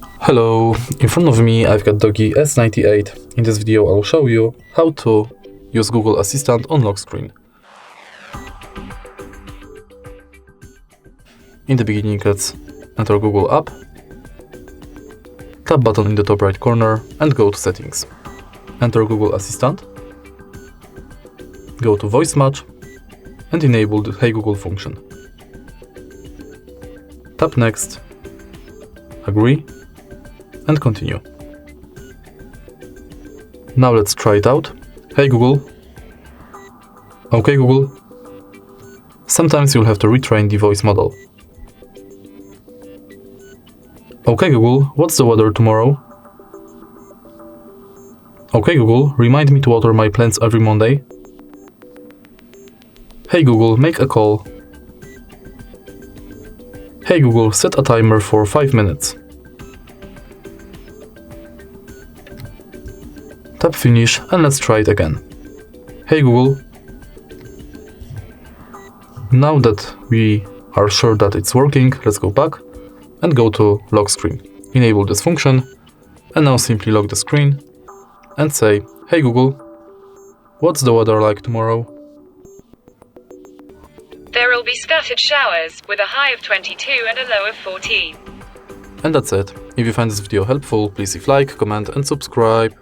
Hello, in front of me I've got Doogee S98. In this video I'll show you how to use Google Assistant on lock screen. In the beginning, let's enter Google app, tap button in the top right corner and go to settings. Enter Google Assistant, go to voice match and enable the Hey Google function. Tap next, agree and continue. Now let's try it out. Hey Google. Okay Google. Sometimes you'll have to retrain the voice model. Okay Google, what's the weather tomorrow? Okay Google, remind me to water my plants every Monday. Hey Google, make a call. Hey Google, set a timer for 5 minutes. Tap finish and let's try it again. Hey Google. Now that we are sure that it's working, let's go back and go to lock screen. Enable this function and now simply lock the screen and say, hey Google, what's the weather like tomorrow? There will be scattered showers with a high of 22 and a low of 14. And that's it. If you find this video helpful, please leave like, comment and subscribe.